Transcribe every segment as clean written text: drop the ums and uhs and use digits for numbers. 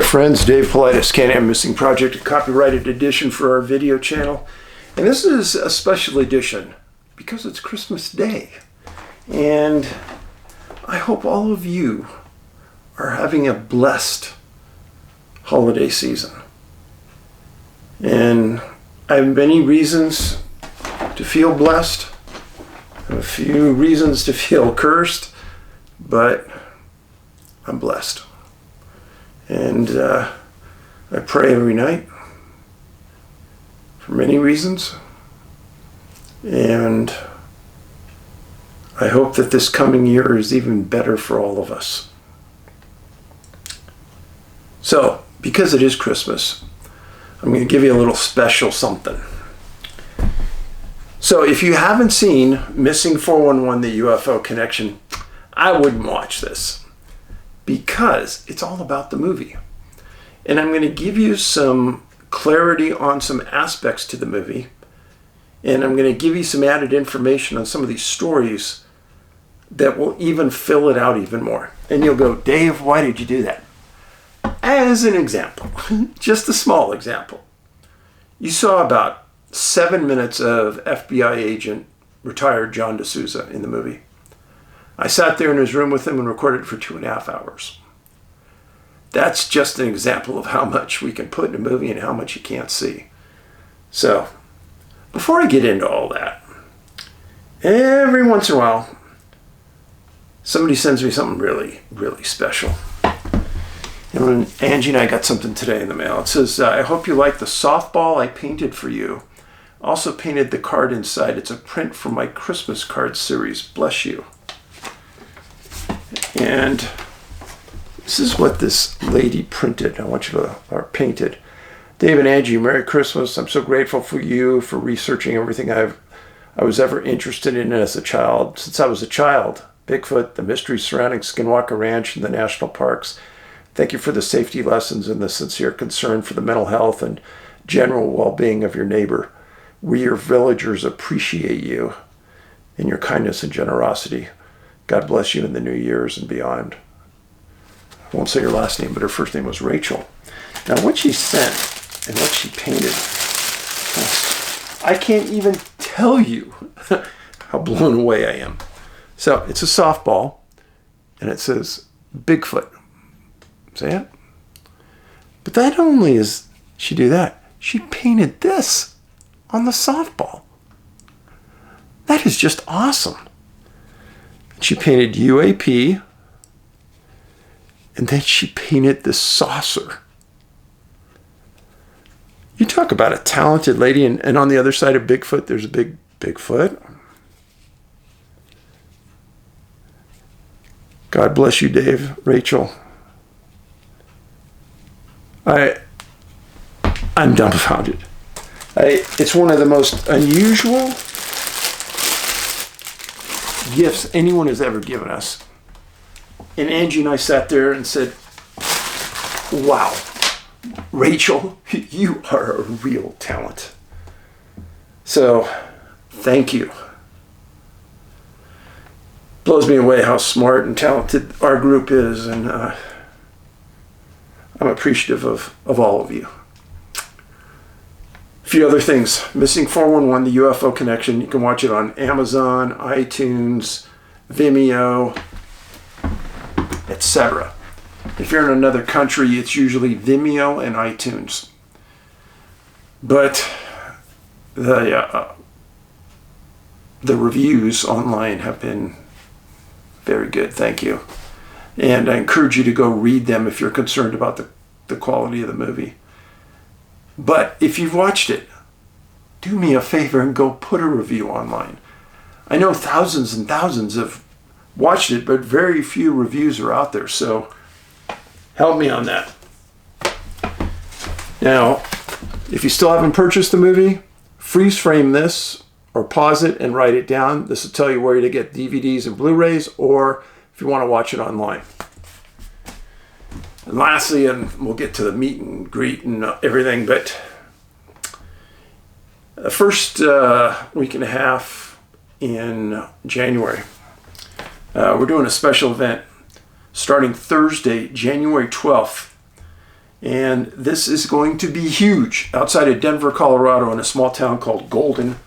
friends, Dave Paulides, Can-Am Missing Project, a copyrighted edition for our video channel. And this is a special edition because it's Christmas Day. And I hope all of you are having a blessed holiday season. And I have many reasons to feel blessed, a few reasons to feel cursed, but I'm blessed. And I pray every night for many reasons. And I hope that this coming year is even better for all of us. So, because it is Christmas, I'm going to give you a little special something. So, if you haven't seen Missing 411, the UFO Connection, I wouldn't watch this, because it's all about the movie. And I'm going to give you some clarity on some aspects to the movie. And I'm going to give you some added information on some of these stories that will even fill it out even more. And you'll go, Dave, why did you do that? As an example, just a small example. You saw about 7 minutes of FBI agent, retired John de Souza in the movie. I sat there in his room with him and recorded it for 2.5 hours. That's just an example of how much we can put in a movie and how much you can't see. So, before I get into all that, every once in a while, somebody sends me something really, really special. And when Angie and I got something today in the mail, it says, I hope you like the softball I painted for you. Also painted the card inside. It's a print from my Christmas card series. Bless you. And this is what this lady printed. I want you to, or painted. Dave and Angie, Merry Christmas. I'm so grateful for you for researching everything I was ever interested in as a child. Since I was a child, Bigfoot, the mysteries surrounding Skinwalker Ranch and the national parks. Thank you for the safety lessons and the sincere concern for the mental health and general well-being of your neighbor. We, your villagers, appreciate you and your kindness and generosity. God bless you in the new years and beyond. I won't say her last name, but her first name was Rachel. Now, what she sent and what she painted, I can't even tell you how blown away I am. So, it's a softball, and it says Bigfoot. See it? But that only is, she do that. She painted this on the softball. That is just awesome. She painted UAP, and then she painted this saucer. You talk about a talented lady, and on the other side of Bigfoot, there's a big Bigfoot. God bless you, Dave, Rachel. I'm dumbfounded. It's one of the most unusual gifts anyone has ever given us. And Angie and I sat there and said, wow, Rachel, you are a real talent. So, thank you. Blows me away how smart and talented our group is, and I'm appreciative of all of you. A few other things. Missing 411, the UFO Connection. You can watch it on Amazon, iTunes, Vimeo, etc. If you're in another country, it's usually Vimeo and iTunes. But the reviews online have been very good. Thank you. And I encourage you to go read them if you're concerned about the quality of the movie. But if you've watched it, do me a favor and go put a review online. I know thousands and thousands have watched it, but very few reviews are out there. So help me on that. Now, if you still haven't purchased the movie, freeze frame this or pause it and write it down. This will tell you where to get DVDs and Blu Rays, or if you want to watch it online. And lastly, and we'll get to the meet and greet and everything, but the first week and a half in January, we're doing a special event starting Thursday, January 12th And this is going to be huge. Outside of Denver, Colorado, in a small town called Golden.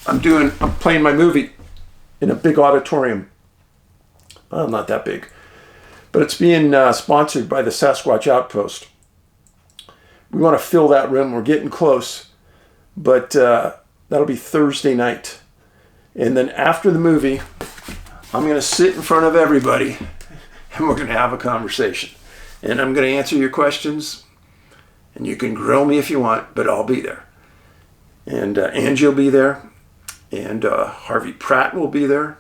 I'm playing my movie in a big auditorium. Well, not that big. But it's being sponsored by the Sasquatch Outpost. We want to fill that room. We're getting close. But that'll be Thursday night. And then after the movie, I'm going to sit in front of everybody and we're going to have a conversation. And I'm going to answer your questions. And you can grill me if you want, but I'll be there. And Angie will be there. And Harvey Pratt will be there.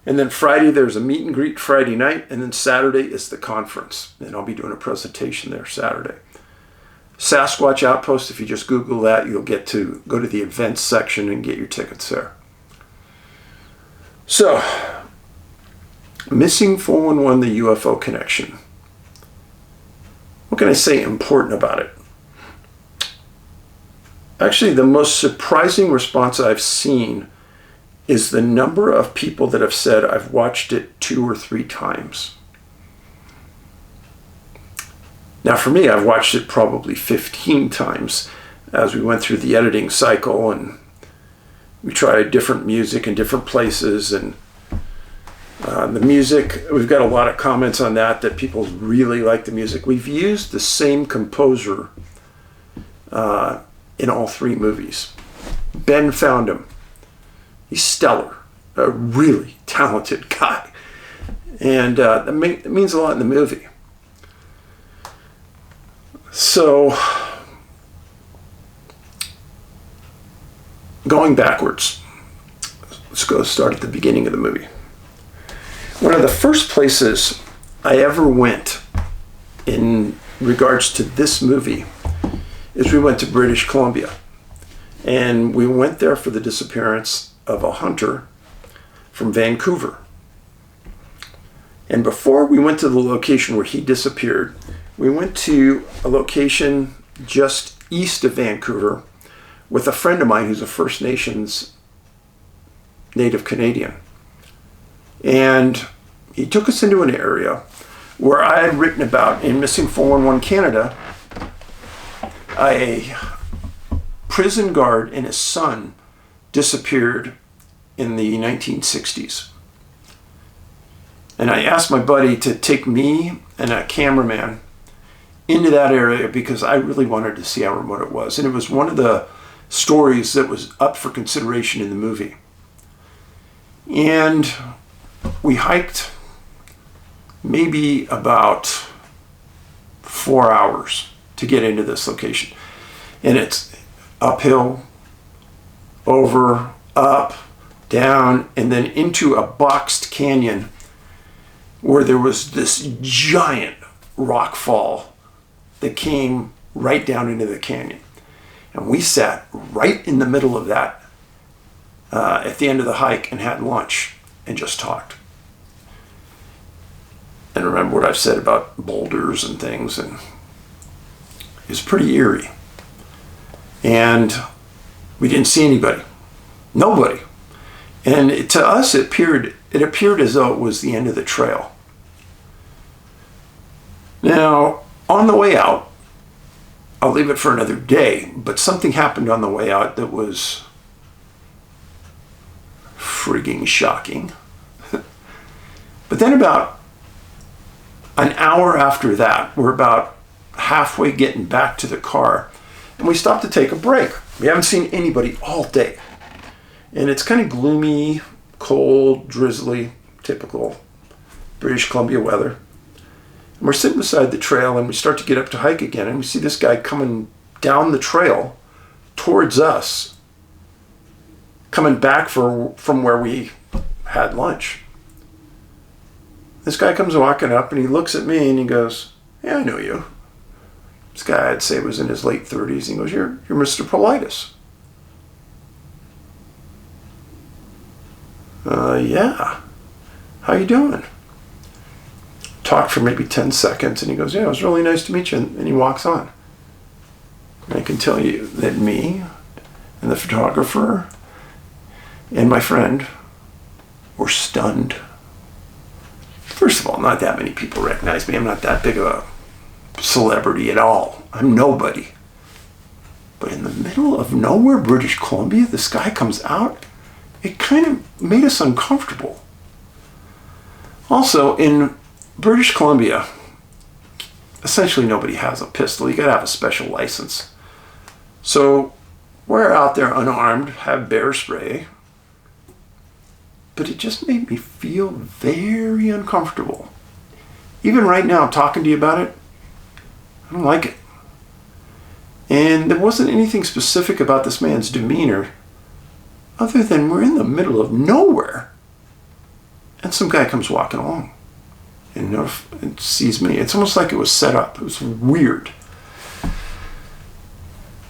And then Friday, there's a meet and greet Friday night. And then Saturday is the conference. And I'll be doing a presentation there Saturday. Sasquatch Outpost, if you just Google that, you'll get to go to the events section and get your tickets there. So, Missing 411, the UFO Connection. What can I say important about it? Actually, the most surprising response I've seen is the number of people that have said, I've watched it 2 or 3 times. Now for me, I've watched it probably 15 times as we went through the editing cycle and we tried different music in different places. And the music, we've got a lot of comments on that people really like the music. We've used the same composer in all 3 movies. Ben found him. He's stellar, a really talented guy. And that means a lot in the movie. So, going backwards, let's go start at the beginning of the movie. One of the first places I ever went in regards to this movie is we went to British Columbia. And we went there for the disappearance of a hunter from Vancouver. And before we went to the location where he disappeared, we went to a location just east of Vancouver with a friend of mine who's a First Nations Native Canadian. And he took us into an area where I had written about in Missing 411 Canada, a prison guard and his son disappeared in the 1960s. And I asked my buddy to take me and a cameraman into that area because I really wanted to see how remote it was. And it was one of the stories that was up for consideration in the movie. And we hiked maybe about 4 hours to get into this location. And it's uphill, over, up, down, and then into a boxed canyon where there was this giant rock fall that came right down into the canyon. And we sat right in the middle of that at the end of the hike and had lunch and just talked. And remember what I've said about boulders and things, and it's pretty eerie. And we didn't see anybody. Nobody. And to us, it appeared as though it was the end of the trail. Now, on the way out, I'll leave it for another day, but something happened on the way out that was frigging shocking. But then about an hour after that, we're about halfway getting back to the car, and we stopped to take a break. We haven't seen anybody all day. And it's kind of gloomy, cold, drizzly, typical British Columbia weather. And we're sitting beside the trail and we start to get up to hike again, and we see this guy coming down the trail towards us, coming back from where we had lunch. This guy comes walking up and he looks at me and he goes, "Yeah, I know you." This guy, I'd say, was in his late 30s. He goes, You're Mr. Paulides." Yeah. How you doing? Talked for maybe 10 seconds and he goes, "Yeah, it was really nice to meet you." And he walks on. And I can tell you that me and the photographer and my friend were stunned. First of all, not that many people recognize me. I'm not that big of a celebrity at all. I'm nobody. But in the middle of nowhere, British Columbia, this guy comes out. It kind of made us uncomfortable. Also, in British Columbia, essentially nobody has a pistol. You gotta have a special license. So we're out there unarmed, have bear spray, but it just made me feel very uncomfortable. Even right now, talking to you about it, I don't like it. And there wasn't anything specific about this man's demeanor other than we're in the middle of nowhere and some guy comes walking along and sees me. It's almost like it was set up. It was weird.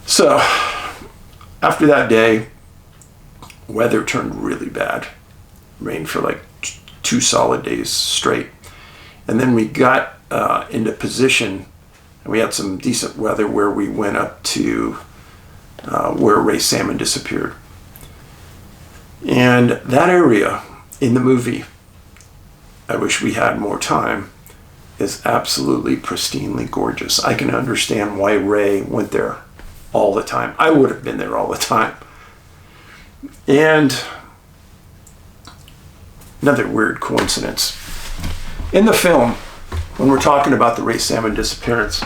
So after that day, weather turned really bad. Rained for like 2 solid days straight. And then we got into position, and we had some decent weather where we went up to where Ray salmon disappeared. And that area in the movie, I wish we had more time, is absolutely pristinely gorgeous. I can understand why Ray went there all the time. I would have been there all the time. And another weird coincidence. In the film, when we're talking about the Ray salmon disappearance,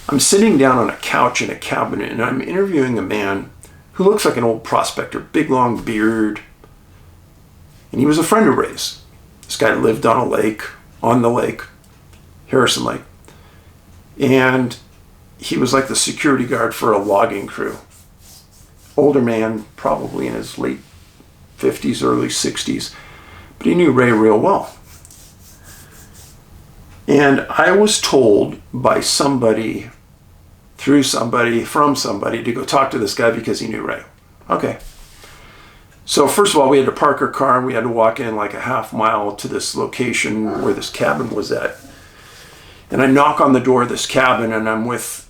I'm sitting down on a couch in a cabinet and I'm interviewing a man who looks like an old prospector, big long beard. And he was a friend of Ray's. This guy lived on the lake, Harrison Lake. And he was like the security guard for a logging crew. Older man, probably in his late 50s, early 60s. But he knew Ray real well. And I was told by somebody, from somebody, to go talk to this guy because he knew Ray. Okay. So first of all, we had to park our car and we had to walk in like a half mile to this location where this cabin was at. And I knock on the door of this cabin and I'm with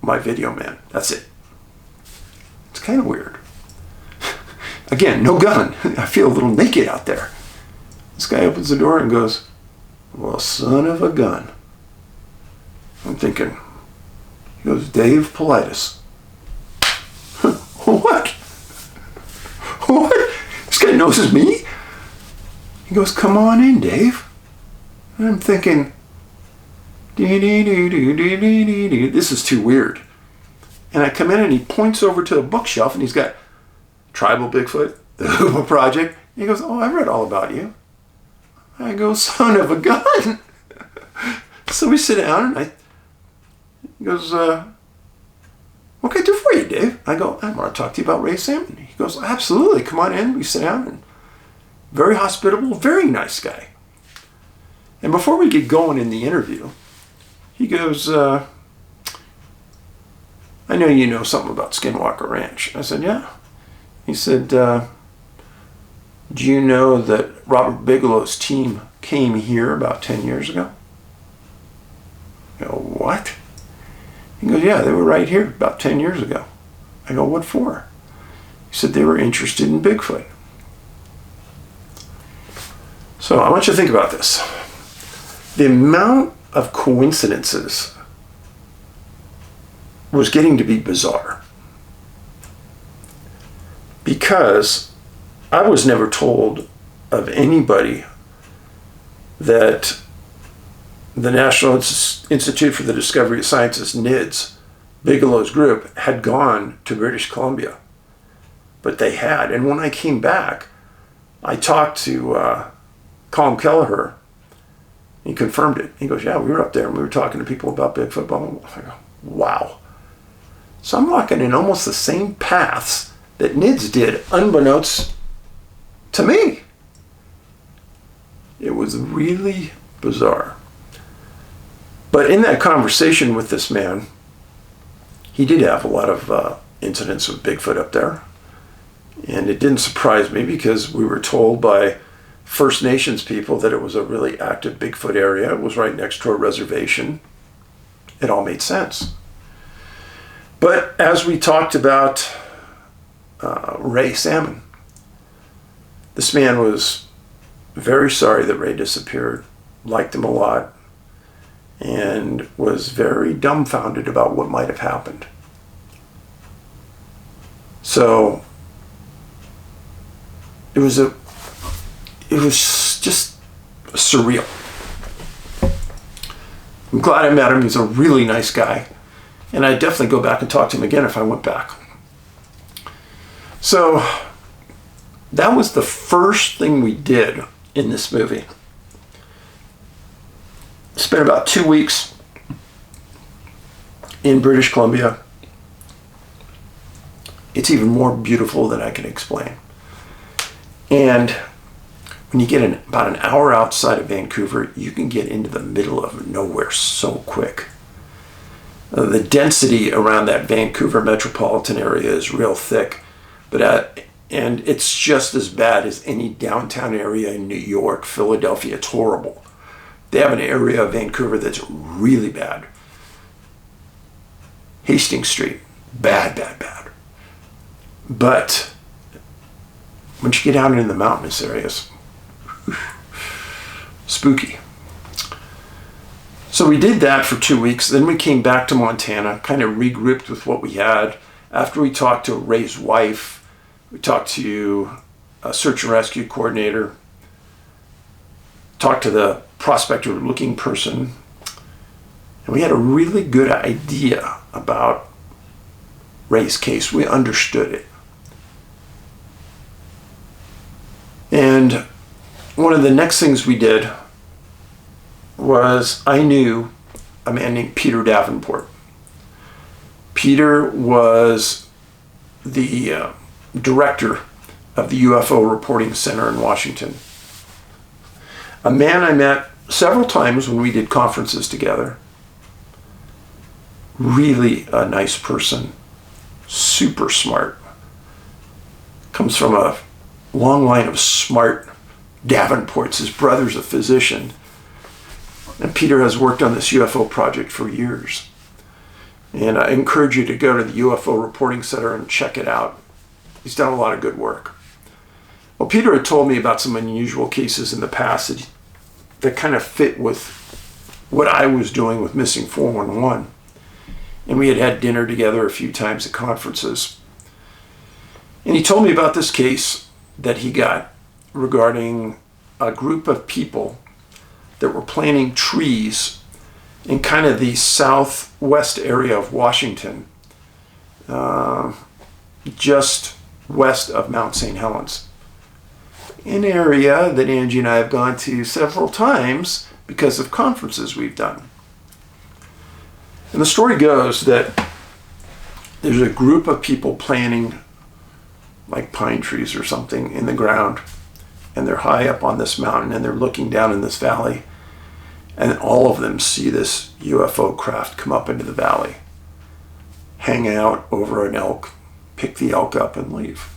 my video man. That's it. It's kind of weird. Again, no gun. I feel a little naked out there. This guy opens the door and goes, "Well, son of a gun." I'm thinking, he goes, "Dave Paulides." What? What? This guy knows me? He goes, "Come on in, Dave." And I'm thinking, this is too weird. And I come in and he points over to the bookshelf and he's got Tribal Bigfoot, the Hoopa Project. He goes, "Oh, I read all about you." I go, "Son of a gun." So we sit down and he goes, "What can I do for you, Dave?" I go, "I want to talk to you about Ray salmon." He goes, "Absolutely, come on in." We sit down and very hospitable, very nice guy. And before we get going in the interview, he goes, "I know you know something about Skinwalker Ranch." I said, "Yeah." He said, "Do you know that Robert Bigelow's team came here about 10 years ago?" I go, "What?" He goes, "Yeah, they were right here about 10 years ago." I go, "What for?" He said they were interested in Bigfoot. So I want you to think about this. The amount of coincidences was getting to be bizarre. Because I was never told of anybody that the National Institute for the Discovery of Sciences, NIDS, Bigelow's group, had gone to British Columbia. But they had. And when I came back, I talked to Colin Kelleher. He confirmed it. He goes, "Yeah, we were up there and we were talking to people about Bigfoot." Blah, blah, blah. I go, wow. So I'm walking in almost the same paths that NIDS did, unbeknownst to me. It was really bizarre. But in that conversation with this man, he did have a lot of incidents with Bigfoot up there. And it didn't surprise me because we were told by First Nations people that it was a really active Bigfoot area. It was right next to a reservation. It all made sense. But as we talked about Ray salmon, this man was very sorry that Ray disappeared, liked him a lot, and was very dumbfounded about what might have happened. So it was just surreal. I'm glad I met him. He's a really nice guy. And I'd definitely go back and talk to him again if I went back. So that was the first thing we did in this movie. Spent about 2 weeks in British Columbia. It's even more beautiful than I can explain. And when you get about an hour outside of Vancouver, you can get into the middle of nowhere so quick. The density around that Vancouver metropolitan area is real thick, and it's just as bad as any downtown area in New York, Philadelphia. It's horrible. They have an area of Vancouver that's really bad. Hastings Street, bad. But once you get out into the mountainous areas, spooky. So we did that for 2 weeks. Then we came back to Montana, kind of regrouped with what we had. After we talked to Ray's wife, we talked to a search and rescue coordinator, talked to the prospector looking person, and we had a really good idea about Ray's case. We understood it. And one of the next things we did was I knew a man named Peter Davenport. Peter was the director of the UFO Reporting Center in Washington. A man I met several times when we did conferences together. Really a nice person, super smart. Comes from a long line of smart Davenports. His brother's a physician. And Peter has worked on this UFO project for years. And I encourage you to go to the UFO Reporting Center and check it out. He's done a lot of good work. Well, Peter had told me about some unusual cases in the past that kind of fit with what I was doing with Missing 411. And we had had dinner together a few times at conferences. And he told me about this case that he got regarding a group of people that were planting trees in kind of the southwest area of Washington, just west of Mount St. Helens. An area that Angie and I have gone to several times because of conferences we've done. And the story goes that there's a group of people planting like pine trees or something in the ground, and they're high up on this mountain and they're looking down in this valley, and all of them see this UFO craft come up into the valley, hang out over an elk, pick the elk up and leave.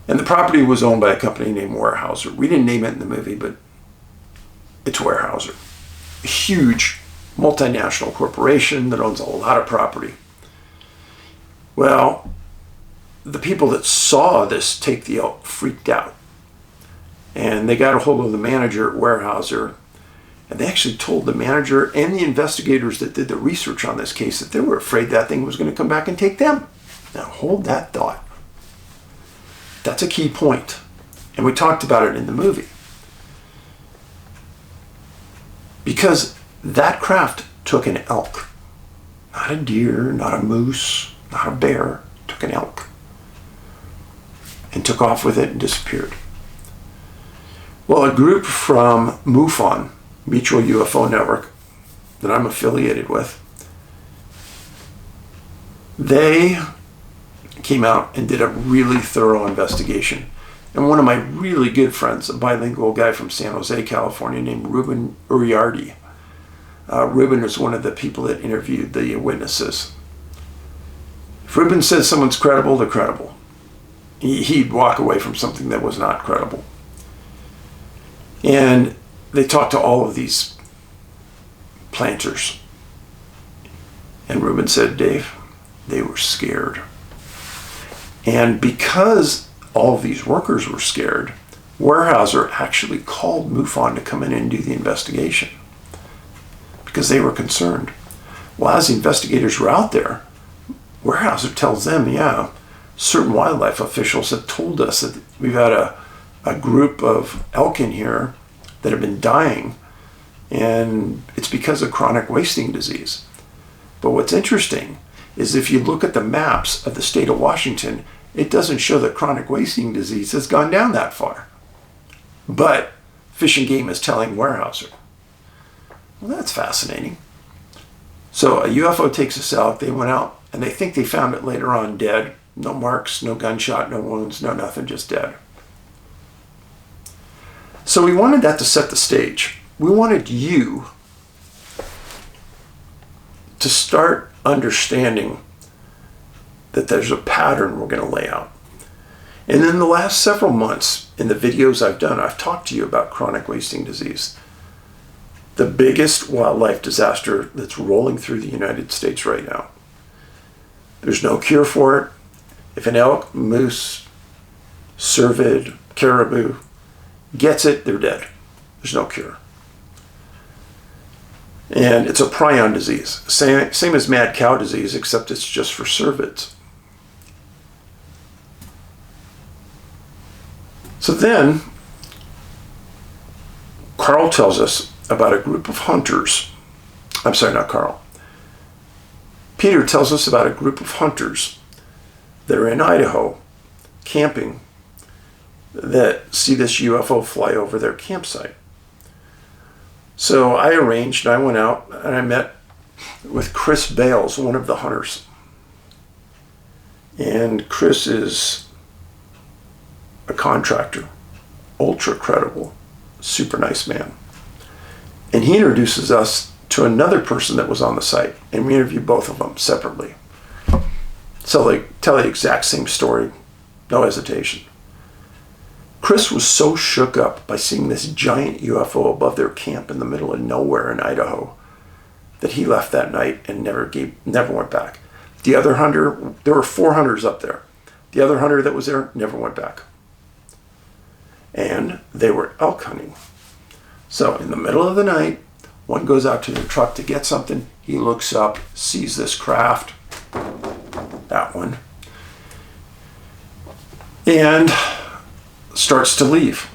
And the property was owned by a company named Weyerhaeuser. We didn't name it in the movie, but it's Weyerhaeuser. A huge multinational corporation that owns a lot of property. Well, the people that saw this take the elk freaked out. And they got a hold of the manager at Weyerhaeuser, and they actually told the manager and the investigators that did the research on this case that they were afraid that thing was going to come back and take them. Now hold that thought. That's a key point. And we talked about it in the movie. Because that craft took an elk. Not a deer, not a moose, not a bear. Took an elk. And took off with it and disappeared. Well, a group from MUFON, Mutual UFO Network, that I'm affiliated with, they came out and did a really thorough investigation. And one of my really good friends, a bilingual guy from San Jose, California, named Ruben Uriarty. Ruben is one of the people that interviewed the witnesses. If Ruben says someone's credible, they're credible. He'd walk away from something that was not credible. And they talked to all of these planters. And Ruben said, Dave, they were scared. And because all of these workers were scared, Weyerhaeuser actually called MUFON to come in and do the investigation. because they were concerned. Well, as the investigators were out there, Weyerhaeuser tells them, yeah, certain wildlife officials have told us that we've had a group of elk in here that have been dying, and it's because of chronic wasting disease. But what's interesting is if you look at the maps of the state of Washington, it doesn't show that chronic wasting disease has gone down that far. But Fish and Game is telling Weyerhaeuser. Well, that's fascinating. So a UFO takes us out. They went out and they think they found it later on dead. No marks, no gunshot, no wounds, no nothing, just dead. So we wanted that to set the stage. We wanted you to start understanding that there's a pattern we're going to lay out. And in the last several months, in the videos I've done, I've talked to you about chronic wasting disease. The biggest wildlife disaster that's rolling through the United States right now. There's no cure for it. If an elk, moose, cervid, caribou gets it, they're dead. There's no cure. And it's a prion disease. Same as mad cow disease, except it's just for cervids. So then, Carl tells us about a group of hunters. I'm sorry, not Carl. Peter tells us about a group of hunters that are in Idaho, camping, that see this UFO fly over their campsite. So I arranged, I went out and I met with Chris Bales, one of the hunters. And Chris is a contractor, ultra credible, super nice man. And he introduces us to another person that was on the site, and we interviewed both of them separately. So they tell the exact same story, no hesitation. Chris was so shook up by seeing this giant UFO above their camp in the middle of nowhere in Idaho that he left that night and never went back. The other hunter, there were 4 hunters up there. The other hunter that was there never went back. And they were elk hunting. So in the middle of the night, one goes out to their truck to get something. He looks up, sees this craft, that one, and starts to leave.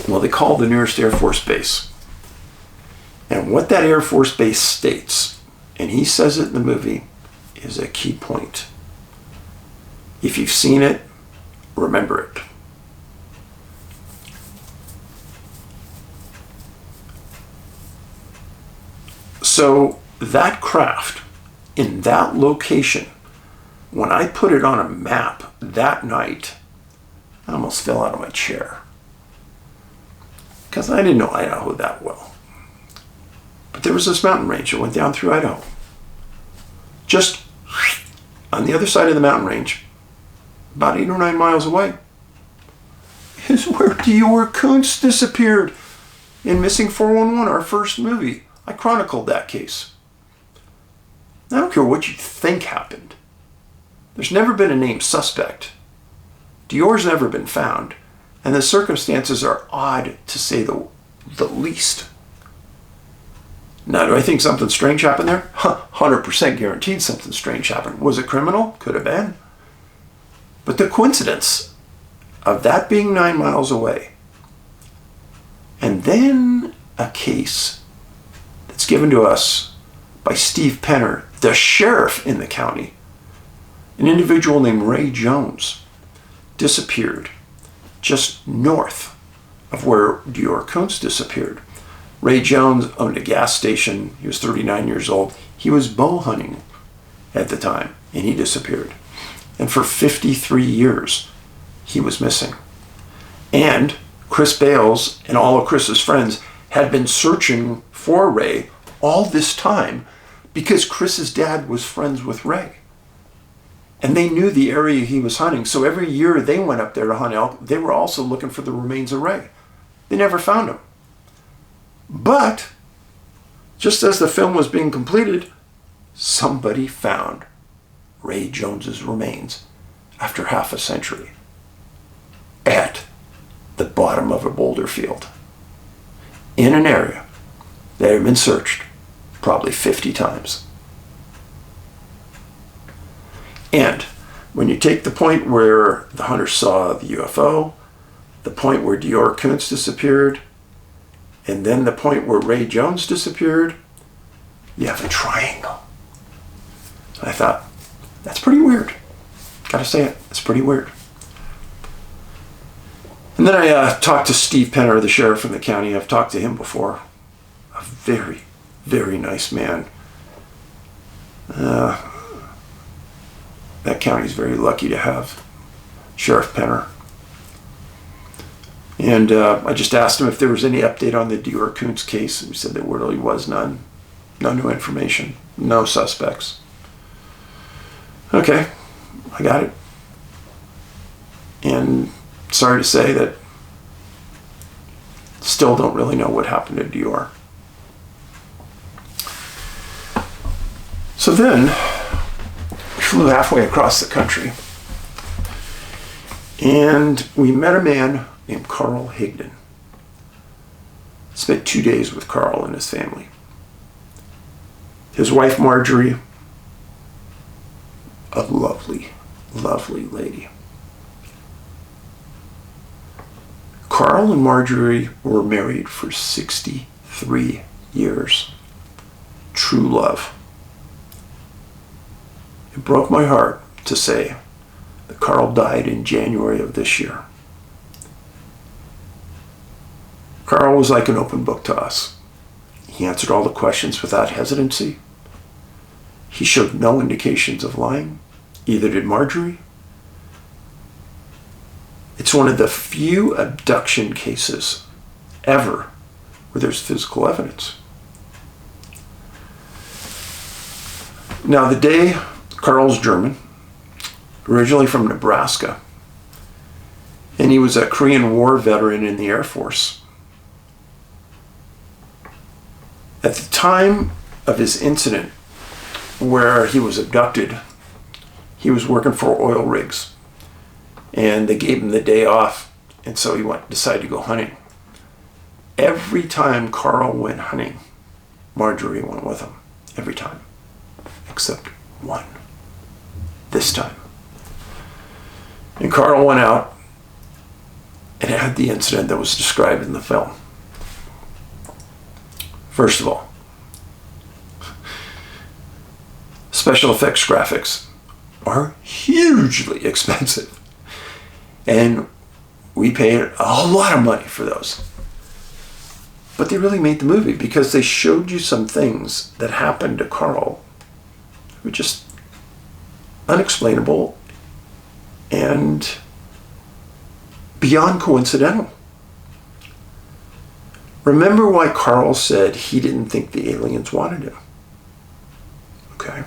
Well, they call the nearest Air Force base. And what that Air Force base states, and he says it in the movie, is a key point. If you've seen it, remember it. So that craft in that location, when I put it on a map that night, I almost fell out of my chair. Because I didn't know Idaho that well. But there was this mountain range that went down through Idaho. Just on the other side of the mountain range, about 8 or 9 miles away, is where Dior Kuntz disappeared in Missing 411, our first movie. I chronicled that case. I don't care what you think happened. There's never been a named suspect. Dior's never been found. And the circumstances are odd, to say the least. Now, do I think something strange happened there? 100% guaranteed something strange happened. Was it criminal? Could have been. But the coincidence of that being 9 miles away, and then a case that's given to us by Steve Penner, the sheriff in the county, an individual named Ray Jones, disappeared just north of where Dior Kuntz disappeared. Ray Jones owned a gas station. He was 39 years old. He was bow hunting at the time, and he disappeared. And for 53 years, he was missing. And Chris Bales and all of Chris's friends had been searching for Ray all this time because Chris's dad was friends with Ray. And they knew the area he was hunting. So every year they went up there to hunt elk, they were also looking for the remains of Ray. They never found him. But just as the film was being completed, somebody found Ray Jones's remains after half a century at the bottom of a boulder field in an area They had been searched probably 50 times. And when you take the point where the hunter saw the UFO, the point where Dior Kuntz disappeared, and then the point where Ray Jones disappeared, you have a triangle. And I thought, that's pretty weird. Gotta say it, it's pretty weird. And then I talked to Steve Penner, the sheriff from the county. I've talked to him before. A very, very nice man. That county is very lucky to have Sheriff Penner. And I just asked him if there was any update on the Dior Kuntz case. And he said there really was none. No new information. No suspects. Okay, I got it. And sorry to say that still don't really know what happened to Dior. So then we flew halfway across the country and we met a man named Carl Higdon. Spent 2 days with Carl and his family. His wife Marjorie, a lovely, lovely lady. Carl and Marjorie were married for 63 years. True love. It broke my heart to say that Carl died in January of this year. Carl was like an open book to us. He answered all the questions without hesitancy. He showed no indications of lying. Either did Marjorie. It's one of the few abduction cases ever where there's physical evidence. Now, the day Carl's German, originally from Nebraska, and he was a Korean War veteran in the Air Force. At the time of his incident where he was abducted, he was working for oil rigs, and they gave him the day off, and so he decided to go hunting. Every time Carl went hunting, Marjorie went with him. Every time. Except one. This time. And Carl went out and had the incident that was described in the film. First of all, special effects graphics are hugely expensive. And we paid a lot of money for those. But they really made the movie because they showed you some things that happened to Carl that were just unexplainable and beyond coincidental. Remember why Carl said he didn't think the aliens wanted him. Okay.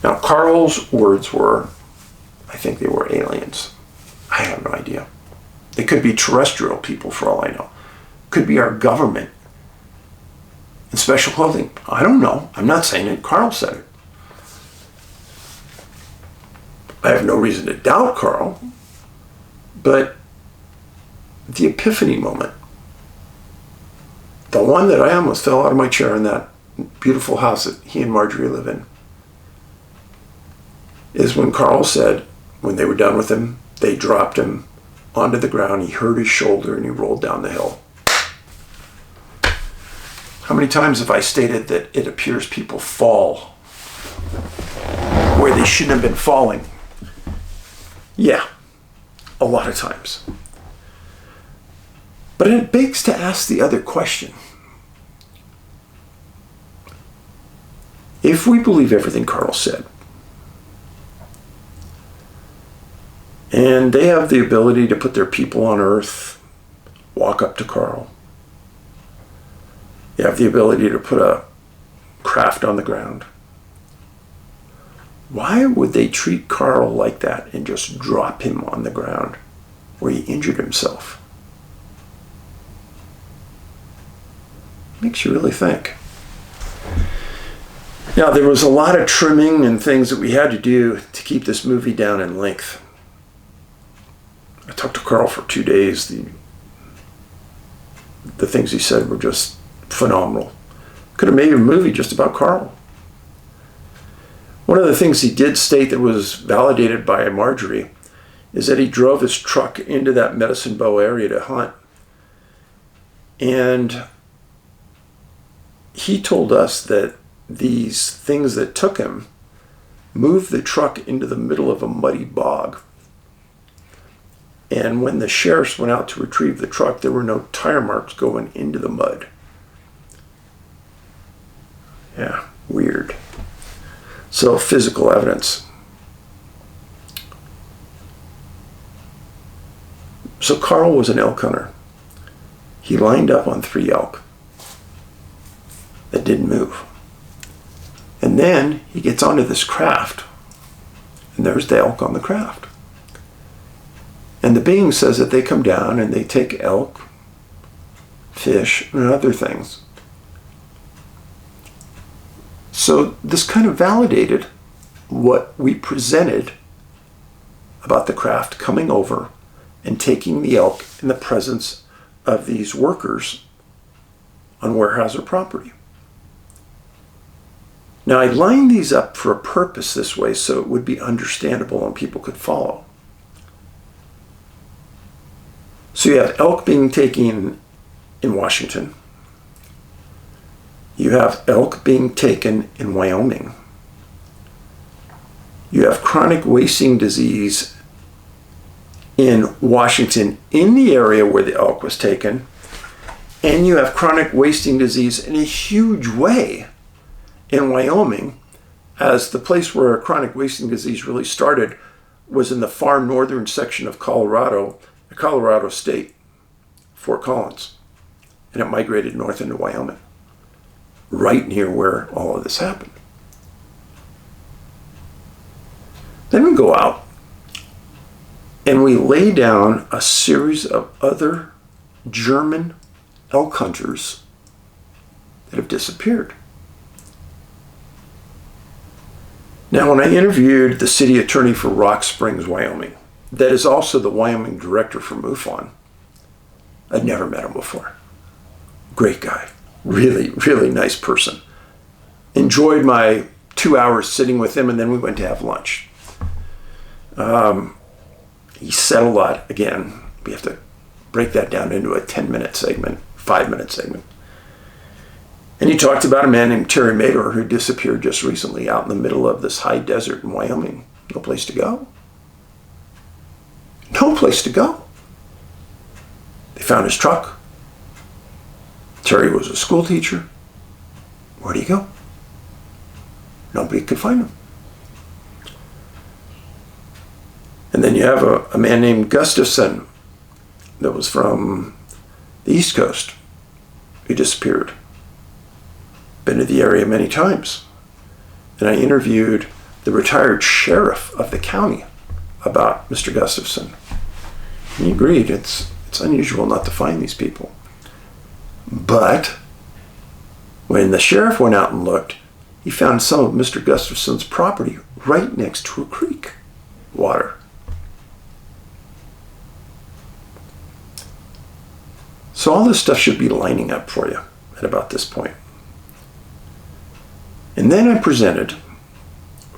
Now, Carl's words were, I think they were aliens. I have no idea. They could be terrestrial people for all I know. Could be our government in special clothing. I don't know. I'm not saying it. Carl said it. I have no reason to doubt Carl, but the epiphany moment, the one that I almost fell out of my chair in that beautiful house that he and Marjorie live in, is when Carl said, when they were done with him, they dropped him onto the ground, he hurt his shoulder, and he rolled down the hill. How many times have I stated that it appears people fall where they shouldn't have been falling? Yeah, a lot of times. But it begs to ask the other question. If we believe everything Carl said, and they have the ability to put their people on Earth, walk up to Carl, they have the ability to put a craft on the ground, why would they treat Carl like that and just drop him on the ground where he injured himself? Makes you really think. Now, there was a lot of trimming and things that we had to do to keep this movie down in length. I talked to Carl for 2 days. The the things he said were just phenomenal. Could have made a movie just about Carl. One of the things he did state that was validated by Marjorie is that he drove his truck into that Medicine Bow area to hunt. And he told us that these things that took him moved the truck into the middle of a muddy bog. And when the sheriffs went out to retrieve the truck, there were no tire marks going into the mud. Yeah, weird. So, physical evidence. So Carl was an elk hunter. He lined up on 3 elk that didn't move. And then he gets onto this craft, and there's the elk on the craft. And the being says that they come down and they take elk, fish, and other things. So this kind of validated what we presented about the craft coming over and taking the elk in the presence of these workers on Weyerhaeuser property. Now, I lined these up for a purpose this way so it would be understandable and people could follow. So you have elk being taken in Washington. You have elk being taken in Wyoming. You have chronic wasting disease in Washington in the area where the elk was taken. And you have chronic wasting disease in a huge way in Wyoming, as the place where chronic wasting disease really started was in the far northern section of Colorado, the Colorado state, Fort Collins. And it migrated north into Wyoming, right near where all of this happened. Then we go out and we lay down a series of other German elk hunters that have disappeared. Now, when I interviewed the city attorney for Rock Springs, Wyoming, that is also the Wyoming director for MUFON, I'd never met him before. Great guy. Really, really nice person. Enjoyed my 2 hours sitting with him, and then we went to have lunch. He said a lot. Again, we have to break that down into a 10-minute segment, 5-minute segment. And he talked about a man named Terry Mador who disappeared just recently out in the middle of this high desert in Wyoming. No place to go. No place to go. They found his truck. Terry was a school teacher. Where'd he go? Nobody could find him. And then you have a man named Gustafson that was from the East Coast who disappeared. Been to the area many times. And I interviewed the retired sheriff of the county about Mr. Gustafson. And he agreed it's unusual not to find these people. But when the sheriff went out and looked, he found some of Mr. Gustafson's property right next to a creek, water. So all this stuff should be lining up for you at about this point. And then I presented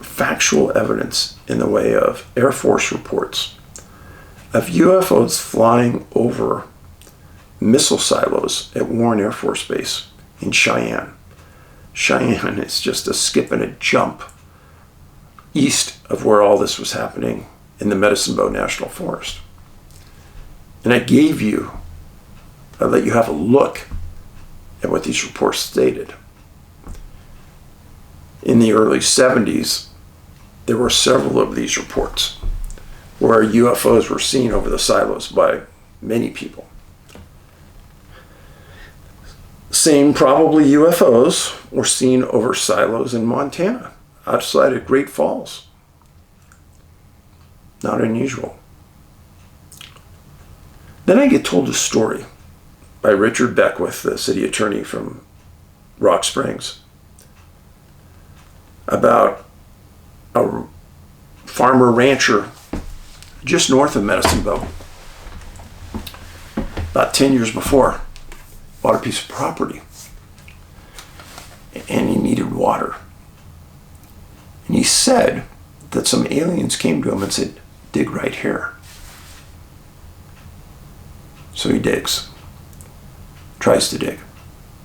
factual evidence in the way of Air Force reports of UFOs flying over missile silos at Warren Air Force Base in Cheyenne. Cheyenne is just a skip and a jump east of where all this was happening in the Medicine Bow National Forest. And I let you have a look at what these reports stated. In the early 70s, there were several of these reports where UFOs were seen over the silos by many people. Same probably UFOs were seen over silos in Montana, outside of Great Falls. Not unusual. Then I get told a story by Richard Beckwith, the city attorney from Rock Springs, about a farmer rancher just north of Medicine Bow, about 10 years before. bought a piece of property, and he needed water. And he said that some aliens came to him and said, dig right here. So he digs, tries to dig,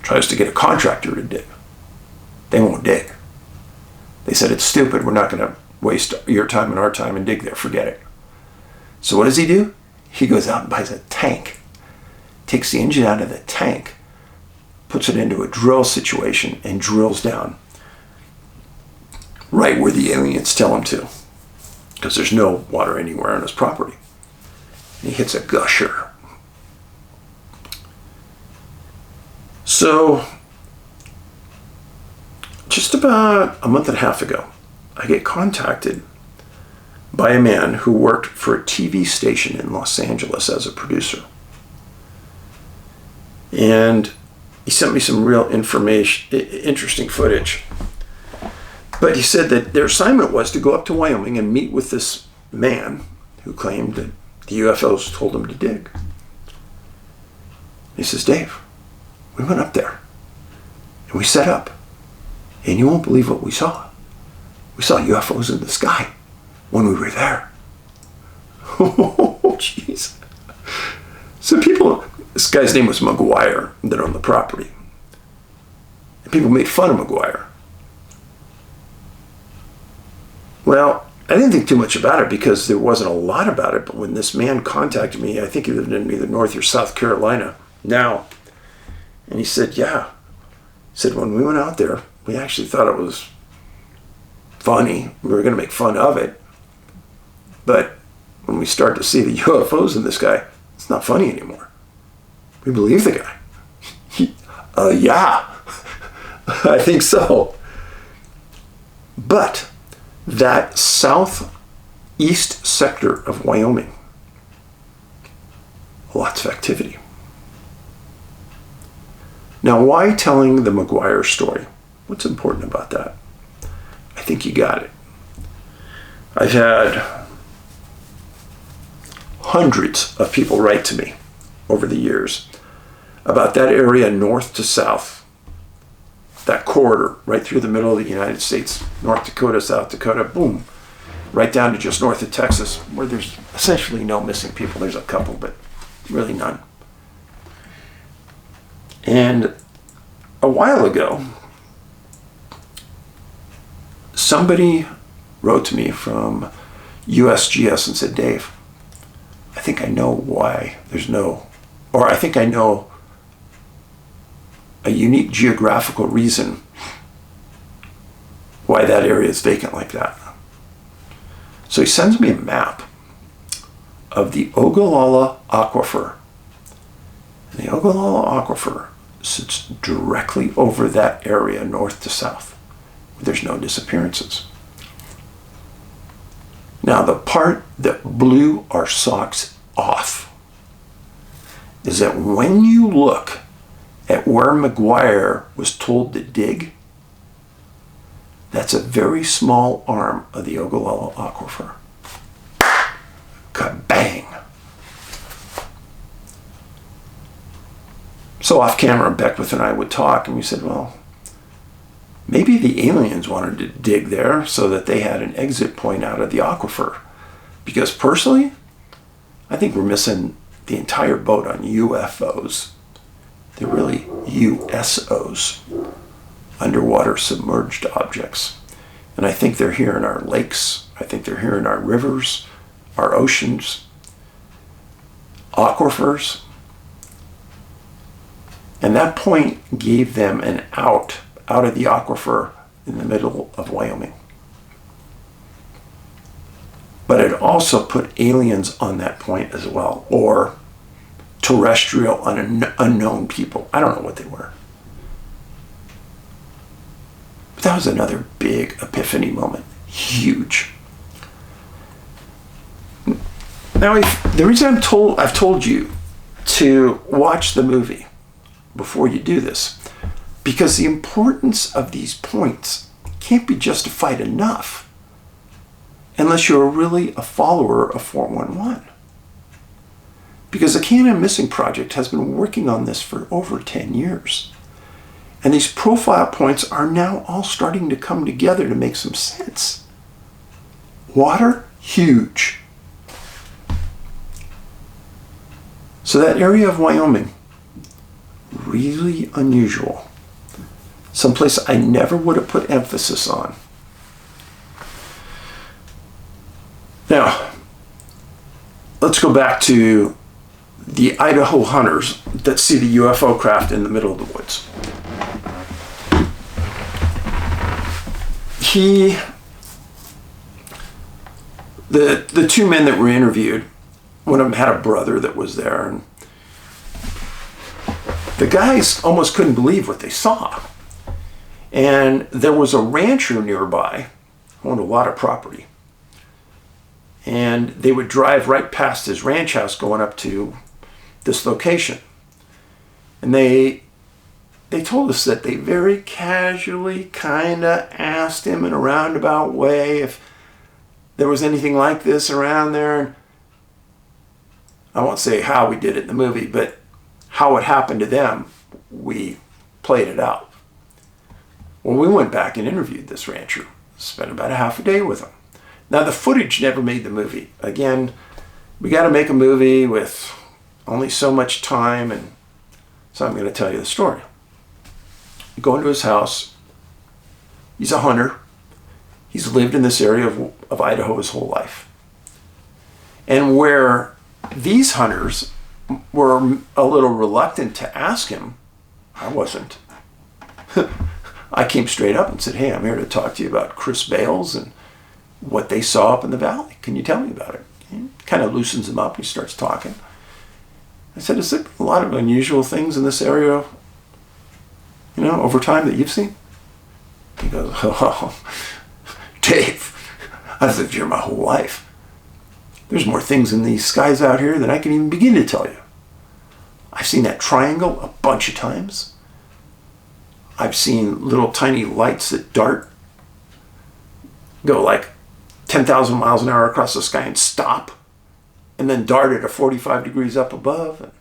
tries to get a contractor to dig. They won't dig. They said, it's stupid, we're not going to waste your time and our time and dig there, forget it. So what does he do? He goes out and buys a tank, takes the engine out of the tank, puts it into a drill situation, and drills down right where the aliens tell him to, because there's no water anywhere on his property. And he hits a gusher. So, just about a month and a half ago, I get contacted by a man who worked for a TV station in Los Angeles as a producer. And he sent me some real information, interesting footage. But he said that their assignment was to go up to Wyoming and meet with this man who claimed that the UFOs told him to dig. He says, Dave, we went up there and we set up, and you won't believe what we saw. We saw UFOs in the sky when we were there. Oh, jeez. So people, this guy's name was McGuire that owned the property. And people made fun of McGuire. Well, I didn't think too much about it because there wasn't a lot about it, but when this man contacted me, I think he lived in either North or South Carolina now, and he said, yeah. He said, when we went out there, we actually thought it was funny. We were going to make fun of it. But when we start to see the UFOs in this guy, it's not funny anymore. We believe the guy. Yeah, I think so. But that southeast sector of Wyoming, lots of activity. Now, why telling the McGuire story? What's important about that? I think you got it. I've had hundreds of people write to me over the years about that area north to south, that corridor right through the middle of the United States, North Dakota, South Dakota, boom, right down to just north of Texas, where there's essentially no missing people. There's a couple, but really none. And a while ago, somebody wrote to me from USGS and said, Dave, I think I know why there's no, or I think I know a unique geographical reason why that area is vacant like that. So he sends me a map of the Ogallala Aquifer. And the Ogallala Aquifer sits directly over that area north to south. There's no disappearances. Now, the part that blew our socks off is that when you look at where McGuire was told to dig, that's a very small arm of the Ogallala Aquifer. Kabang! So off camera, Beckwith and I would talk, and we said, well, maybe the aliens wanted to dig there so that they had an exit point out of the aquifer. Because personally, I think we're missing the entire boat on UFOs. They're really USOs, underwater submerged objects. And I think they're here in our lakes. I think they're here in our rivers, our oceans, aquifers. And that point gave them an out of the aquifer in the middle of Wyoming. But it also put aliens on that point as well, or terrestrial unknown people. I don't know what they were. But that was another big epiphany moment. Huge. Now, the reason I've told you to watch the movie before you do this, because the importance of these points can't be justified enough unless you're really a follower of 411. Because the Canada Missing Project has been working on this for over 10 years. And these profile points are now all starting to come together to make some sense. Water, huge. So that area of Wyoming, really unusual. Someplace I never would have put emphasis on. Now, let's go back to the Idaho hunters that see the UFO craft in the middle of the woods. The two men that were interviewed, one of them had a brother that was there, and the guys almost couldn't believe what they saw. And there was a rancher nearby, owned a lot of property. And they would drive right past his ranch house going up to this location. And they told us that they very casually kind of asked him in a roundabout way if there was anything like this around there. And I won't say how we did it in the movie, but how it happened to them, we played it out. Well, we went back and interviewed this rancher, spent about a half a day with him. Now, the footage never made the movie. Again, we got to make a movie with only so much time, and so I'm going to tell you the story. You go into his house. He's a hunter. He's lived in this area of Idaho his whole life. And where these hunters were a little reluctant to ask him, I wasn't. I came straight up and said, hey, I'm here to talk to you about Chris Bales and what they saw up in the valley. Can you tell me about it? He kind of loosens him up. He starts talking. I said, is there a lot of unusual things in this area, over time that you've seen? He goes, oh, Dave, I've lived here my whole life. There's more things in these skies out here than I can even begin to tell you. I've seen that triangle a bunch of times. I've seen little tiny lights that dart, go like 10,000 miles an hour across the sky and stop, and then dart at a 45 degrees up above.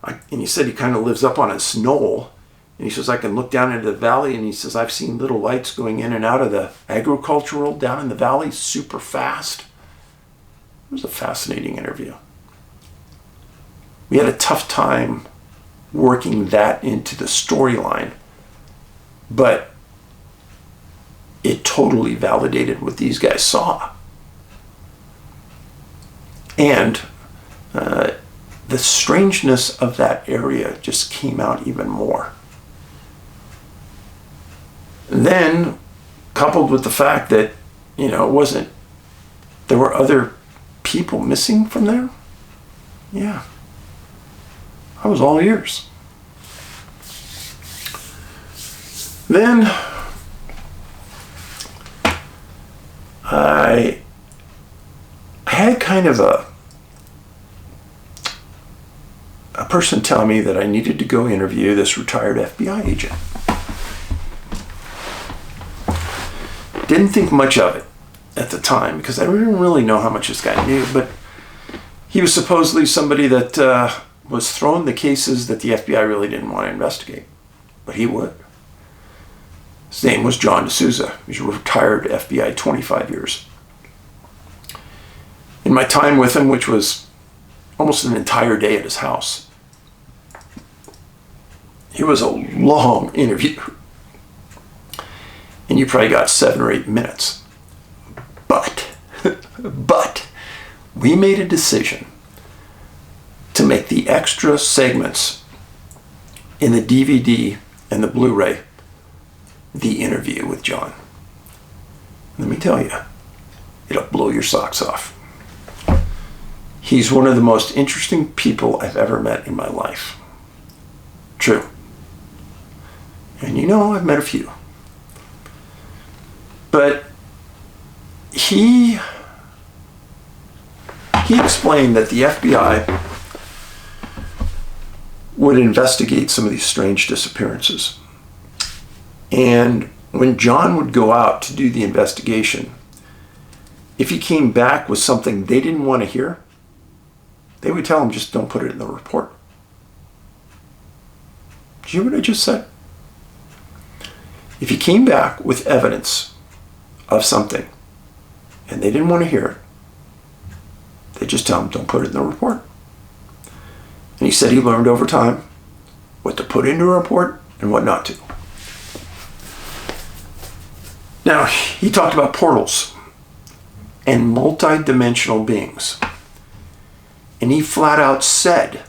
And he said he kind of lives up on a knoll, and he says, I can look down into the valley, and he says, I've seen little lights going in and out of the agricultural down in the valley super fast. It was a fascinating interview. We had a tough time working that into the storyline, but it totally validated what these guys saw. And the strangeness of that area just came out even more. And then, coupled with the fact that, there were other people missing from there. Yeah. I was all ears. Then I had kind of a person tell me that I needed to go interview this retired FBI agent. Didn't think much of it at the time because I didn't really know how much this guy knew, but he was supposedly somebody that was throwing the cases that the FBI really didn't want to investigate, but he would. His name was John de Souza. He's a retired FBI, 25 years. In my time with him, which was almost an entire day at his house, it was a long interview. And you probably got 7 or 8 minutes. But we made a decision to make the extra segments in the DVD and the Blu Ray the interview with John. Let me tell you, it'll blow your socks off. He's one of the most interesting people I've ever met in my life. True. And I've met a few. But he explained that the FBI would investigate some of these strange disappearances. And when John would go out to do the investigation, if he came back with something they didn't want to hear, they would tell him, just don't put it in the report. Did you hear what I just said? If he came back with evidence of something and they didn't want to hear it, they just tell him, don't put it in the report. And he said he learned over time what to put into a report and what not to. Now, he talked about portals and multi-dimensional beings. And he flat out said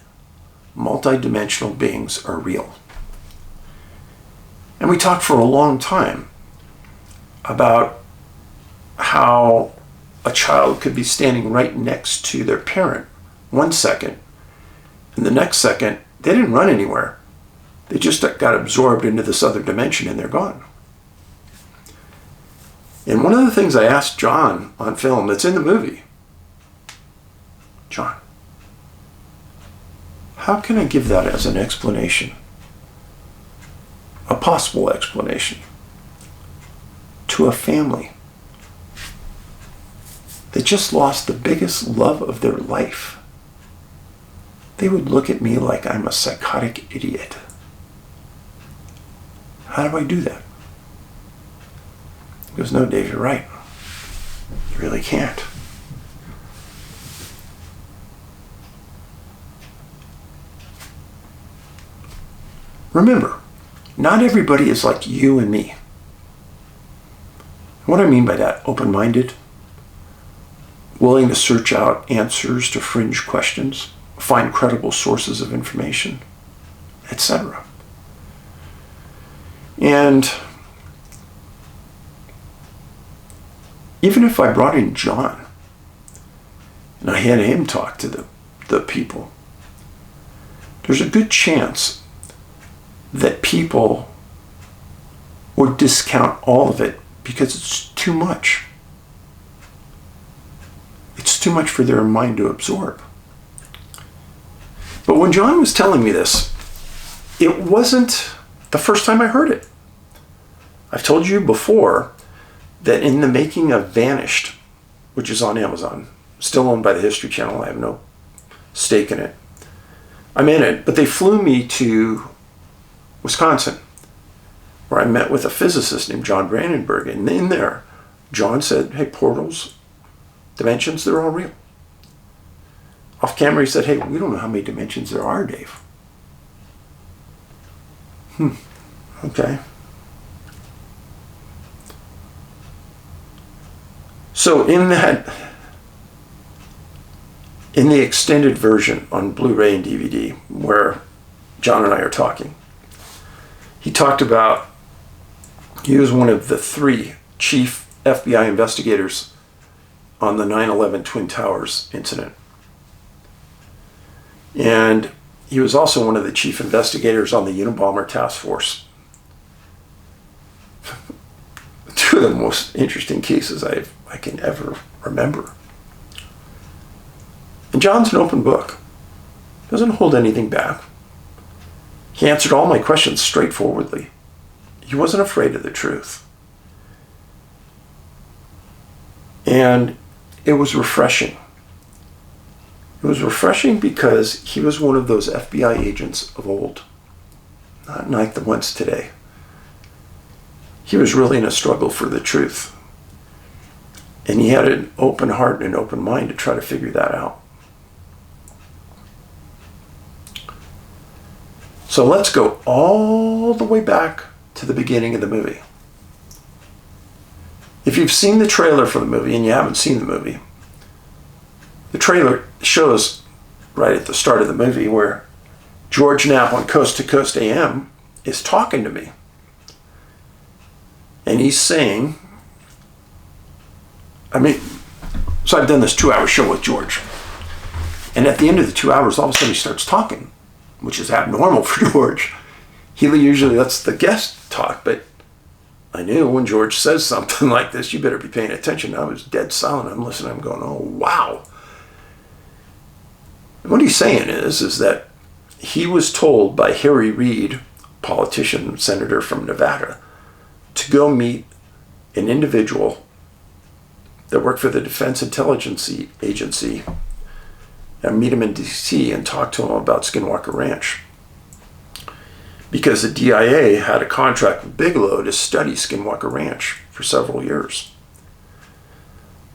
multi-dimensional beings are real. And we talked for a long time about how a child could be standing right next to their parent 1 second, and the next second, they didn't run anywhere. They just got absorbed into this other dimension and they're gone. And one of the things I asked John on film that's in the movie, John, how can I give that as an explanation? A possible explanation to a family that just lost the biggest love of their life. They would look at me like I'm a psychotic idiot. How do I do that? He goes, no, Dave, you're right. You really can't. Remember, not everybody is like you and me. What I mean by that, open-minded, willing to search out answers to fringe questions, find credible sources of information, etc. And even if I brought in John and I had him talk to the people, there's a good chance that people would discount all of it because it's too much. It's too much for their mind to absorb. But when John was telling me this, it wasn't the first time I heard it. I've told you before that in the making of Vanished, which is on Amazon, still owned by the History Channel, I have no stake in it. I'm in it, but they flew me to Wisconsin, where I met with a physicist named John Brandenburg, and in there, John said, hey, portals, dimensions, they're all real. Off camera, he said, hey, we don't know how many dimensions there are, Dave. Okay. So in the extended version on Blu-ray and DVD, where John and I are talking, he talked about, he was one of the 3 chief FBI investigators on the 9/11 Twin Towers incident. And he was also one of the chief investigators on the Unabomber Task Force. 2 of the most interesting cases I can ever remember. And John's an open book. Doesn't hold anything back. He answered all my questions straightforwardly. He wasn't afraid of the truth. And it was refreshing. It was refreshing because he was one of those FBI agents of old, not like the ones today. He was really in a struggle for the truth. And he had an open heart and an open mind to try to figure that out. So let's go all the way back to the beginning of the movie. If you've seen the trailer for the movie and you haven't seen the movie, the trailer shows right at the start of the movie where George Knapp on Coast to Coast AM is talking to me. And he's saying, so I've done this 2-hour show with George. And at the end of the 2 hours, all of a sudden he starts talking, which is abnormal for George. He usually lets the guest talk, but I knew when George says something like this, you better be paying attention. I was dead silent. I'm listening. I'm going, oh, wow. And what he's saying is that he was told by Harry Reid, politician, senator from Nevada, to go meet an individual that worked for the Defense Intelligence Agency and meet him in DC and talk to him about Skinwalker Ranch. Because the DIA had a contract with Bigelow to study Skinwalker Ranch for several years.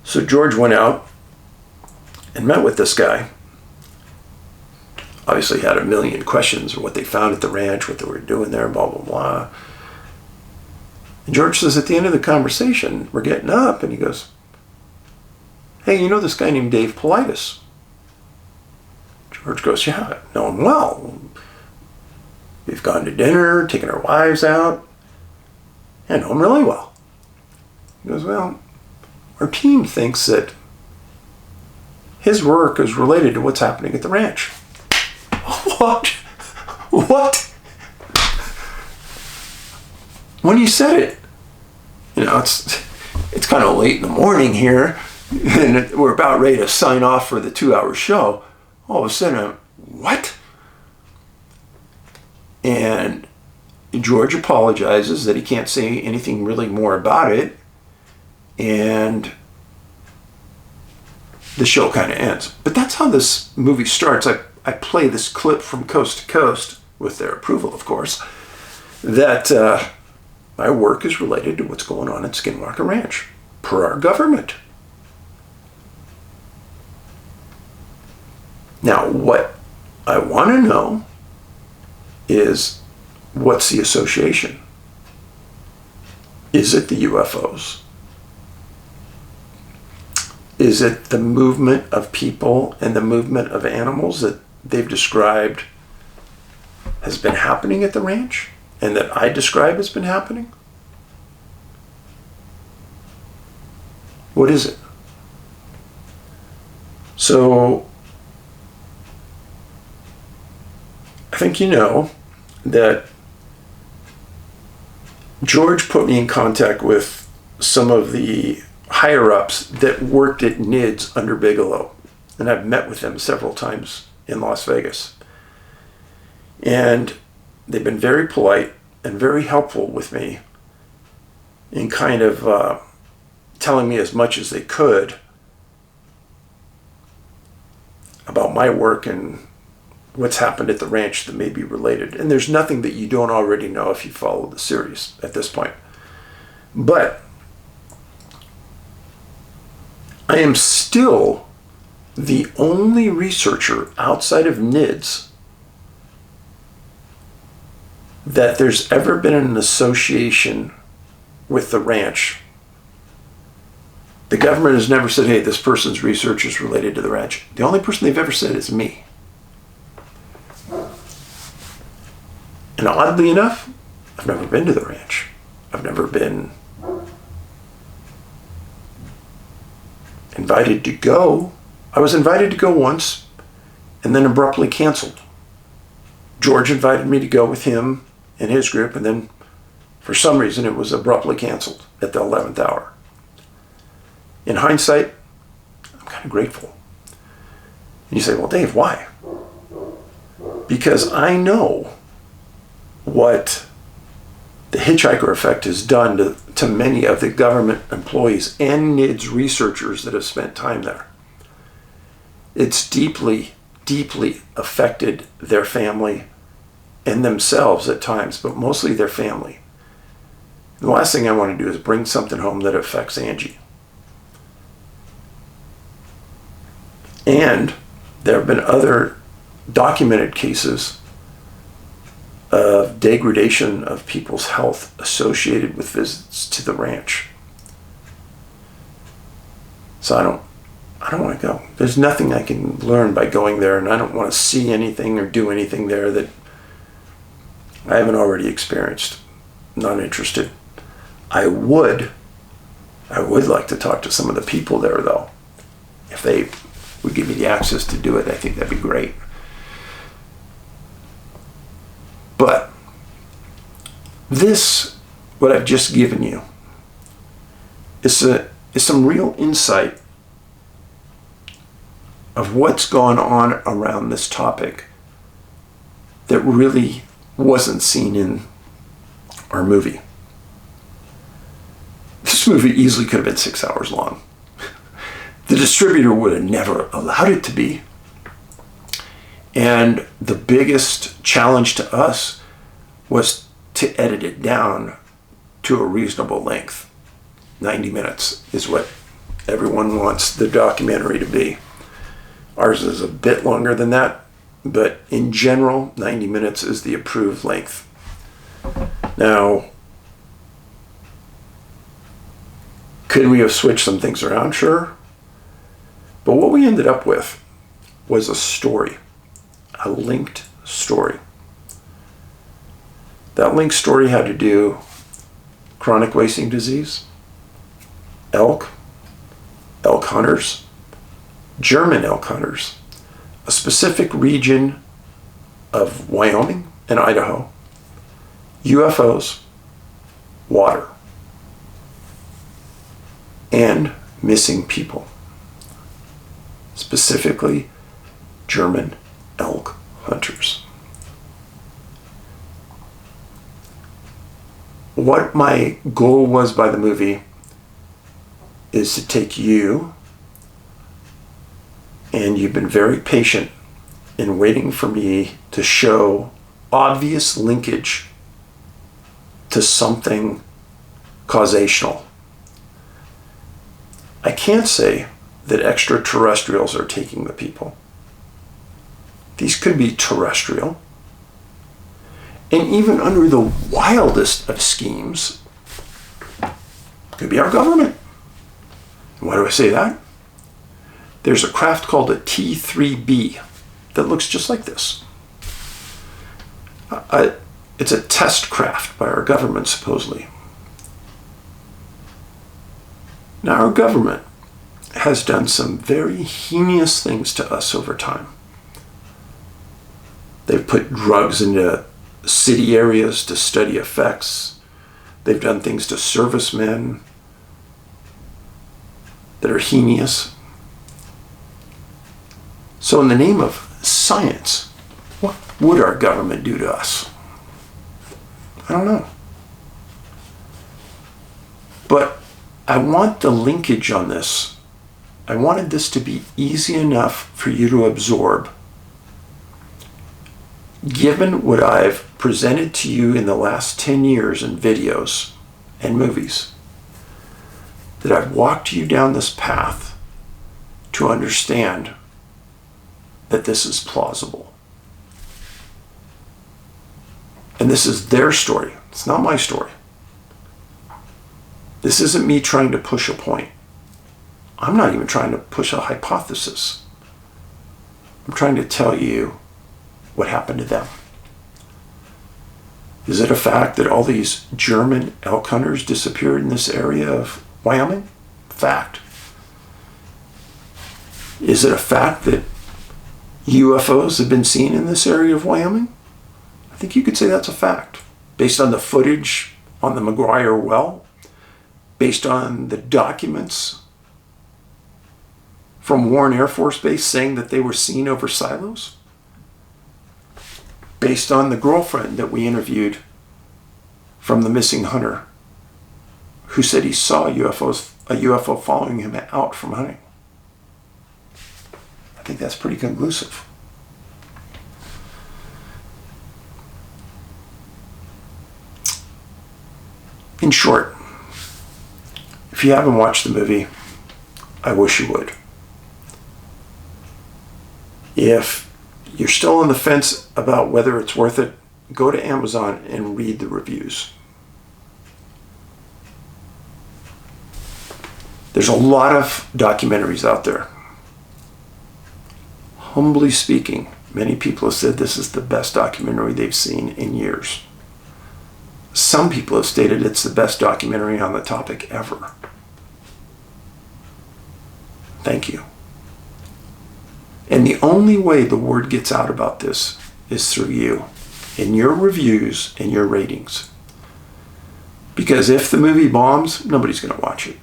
So George went out and met with this guy. Obviously had a million questions of what they found at the ranch, what they were doing there, blah, blah, blah. And George says at the end of the conversation, we're getting up, and he goes, hey, you know this guy named Dave Paulides? George goes, yeah, I know him well. We've gone to dinner, taken our wives out. I know him really well. He goes, well, our team thinks that his work is related to what's happening at the ranch. What? What? When you said it, you know, it's kind of late in the morning here, and we're about ready to sign off for the 2-hour show. All of a sudden, what? And George apologizes that he can't say anything really more about it, and the show kind of ends. But that's how this movie starts. I play this clip from coast to coast, with their approval, of course, that my work is related to what's going on at Skinwalker Ranch, per our government. Now, what I want to know is, what's the association? Is it the UFOs? Is it the movement of people and the movement of animals that they've described has been happening at the ranch, and that I describe has been happening? What is it? So, I think you know that George put me in contact with some of the higher-ups that worked at NIDS under Bigelow, and I've met with them several times in Las Vegas. And they've been very polite and very helpful with me in kind of telling me as much as they could about my work and what's happened at the ranch that may be related. And there's nothing that you don't already know if you follow the series at this point. But I am still the only researcher outside of NIDS that there's ever been an association with the ranch. The government has never said, hey, this person's research is related to the ranch. The only person they've ever said is me. And oddly enough, I've never been to the ranch. I've never been invited to go. I was invited to go once and then abruptly canceled. George invited me to go with him and his group, and then for some reason it was abruptly canceled at the 11th hour. In hindsight, I'm kind of grateful. And you say, well, Dave, why? Because I know what the hitchhiker effect has done to many of the government employees and NIDS researchers that have spent time there. It's deeply, deeply affected their family and themselves at times, but mostly their family. The last thing I want to do is bring something home that affects Angie. And there have been other documented cases of degradation of people's health associated with visits to the ranch. So I don't want to go. There's nothing I can learn by going there, and I don't want to see anything or do anything there that I haven't already experienced. Not interested. I would like to talk to some of the people there, though. If they would give me the access to do it, I think that'd be great. But this, what I've just given you, is some real insight of what's gone on around this topic that really wasn't seen in our movie. This movie easily could have been 6 hours long. The distributor would have never allowed it to be. And the biggest challenge to us was to edit it down to a reasonable length. 90 minutes is what everyone wants the documentary to be. Ours is a bit longer than that, but in general, 90 minutes is the approved length. Now, could we have switched some things around? Sure. But what we ended up with was a story, a linked story. That linked story had to do chronic wasting disease, elk hunters, German elk hunters, a specific region of Wyoming and Idaho, UFOs, water, and missing people, specifically German elk hunters. What my goal was by the movie is to take you, and you've been very patient in waiting for me to show obvious linkage to something causational. I can't say that extraterrestrials are taking the people. These could be terrestrial. And even under the wildest of schemes, could be our government. Why do I say that? There's a craft called a T-3B that looks just like this. It's a test craft by our government, supposedly. Now, our government has done some very heinous things to us over time. They've put drugs into city areas to study effects. They've done things to servicemen that are heinous. So in the name of science, what would our government do to us? I don't know. But I want the linkage on this. I wanted this to be easy enough for you to absorb. Given what I've presented to you in the last 10 years in videos and movies, that I've walked you down this path to understand that this is plausible. And this is their story. It's not my story. This isn't me trying to push a point. I'm not even trying to push a hypothesis. I'm trying to tell you what happened to them. Is it a fact that all these German elk hunters disappeared in this area of Wyoming? Fact. Is it a fact that UFOs have been seen in this area of Wyoming? I think you could say that's a fact. Based on the footage on the McGuire well, based on the documents from Warren Air Force Base saying that they were seen over silos, based on the girlfriend that we interviewed from the missing hunter who said he saw a UFO following him out from hunting. I think that's pretty conclusive. In short, if you haven't watched the movie, I wish you would. If you're still on the fence about whether it's worth it, go to Amazon and read the reviews. There's a lot of documentaries out there. Humbly speaking, many people have said this is the best documentary they've seen in years. Some people have stated it's the best documentary on the topic ever. Thank you. And the only way the word gets out about this is through you, in your reviews and your ratings. Because if the movie bombs, nobody's going to watch it.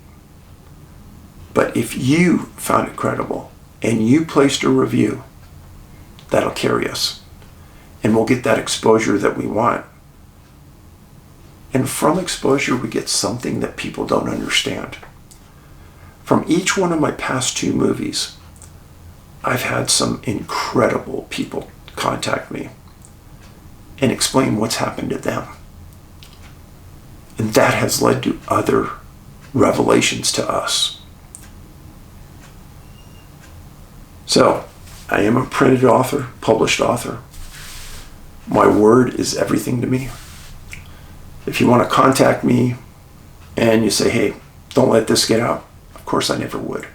But if you found it credible and you placed a review, that'll carry us. And we'll get that exposure that we want. And from exposure, we get something that people don't understand. From each one of my past 2 movies, I've had some incredible people contact me and explain what's happened to them. And that has led to other revelations to us. So, I am a printed author, published author. My word is everything to me. If you want to contact me and you say, hey, don't let this get out, of course I never would.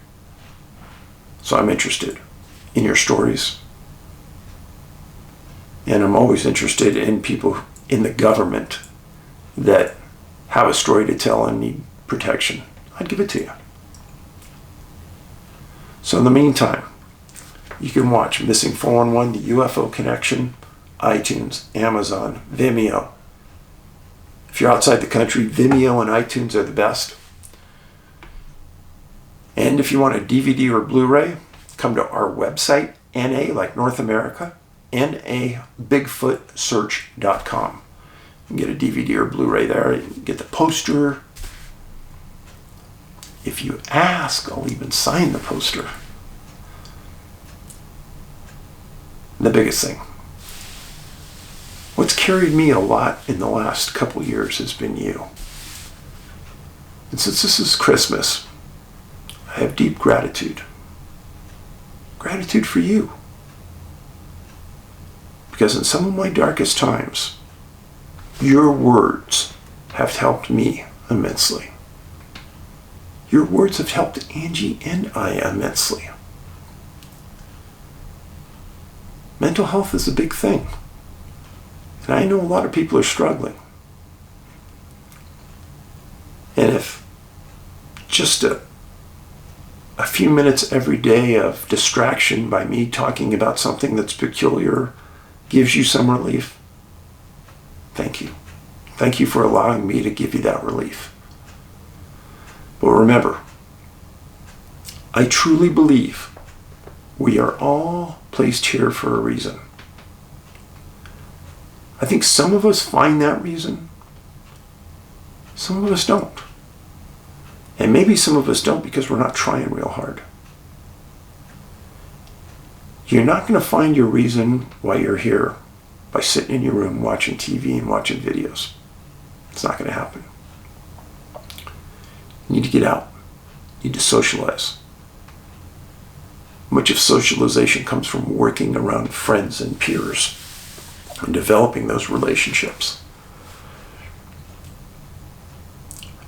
So I'm interested in your stories. And I'm always interested in people in the government that have a story to tell and need protection. I'd give it to you. So in the meantime, you can watch Missing 411, the UFO Connection, iTunes, Amazon, Vimeo. If you're outside the country, Vimeo and iTunes are the best. And if you want a DVD or Blu Ray, come to our website, NA, like North America, NABigfootsearch.com. You can get a DVD or Blu Ray there. You can get the poster. If you ask, I'll even sign the poster. The biggest thing. What's carried me a lot in the last couple years has been you. And since this is Christmas, I have deep gratitude. Gratitude for you. Because in some of my darkest times, your words have helped me immensely. Your words have helped Angie and I immensely. Mental health is a big thing. And I know a lot of people are struggling. And if just a few minutes every day of distraction by me talking about something that's peculiar gives you some relief, thank you. Thank you for allowing me to give you that relief. But remember, I truly believe we are all placed here for a reason. I think some of us find that reason. Some of us don't. And maybe some of us don't because we're not trying real hard. You're not going to find your reason why you're here by sitting in your room watching TV and watching videos. It's not going to happen. You need to get out. You need to socialize. Much of socialization comes from working around friends and peers and developing those relationships.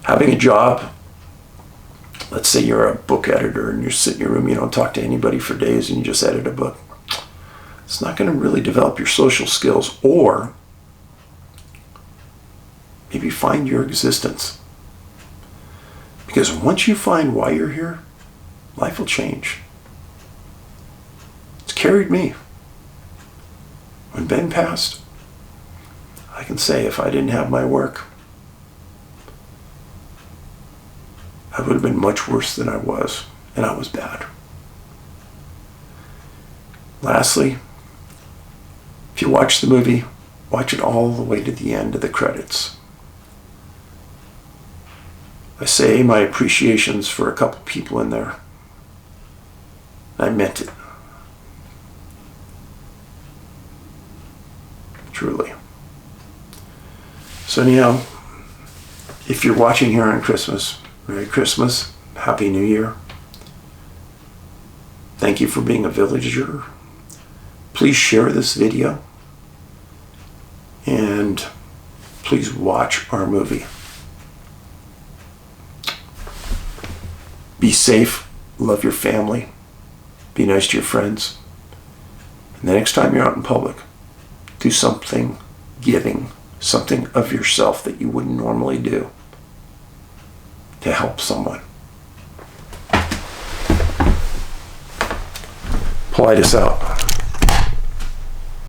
Having a job, let's say you're a book editor and you sit in your room, you don't talk to anybody for days and you just edit a book. It's not going to really develop your social skills or maybe find your existence. Because once you find why you're here, life will change. It's carried me. When Ben passed, I can say if I didn't have my work, I would have been much worse than I was, and I was bad. Lastly, if you watch the movie, watch it all the way to the end of the credits. I say my appreciations for a couple people in there. I meant it. Truly. So anyhow, if you're watching here on Christmas, Merry Christmas, Happy New Year. Thank you for being a villager. Please share this video. And please watch our movie. Be safe, love your family, be nice to your friends. And the next time you're out in public, do something giving, something of yourself that you wouldn't normally do to help someone. Paulides out.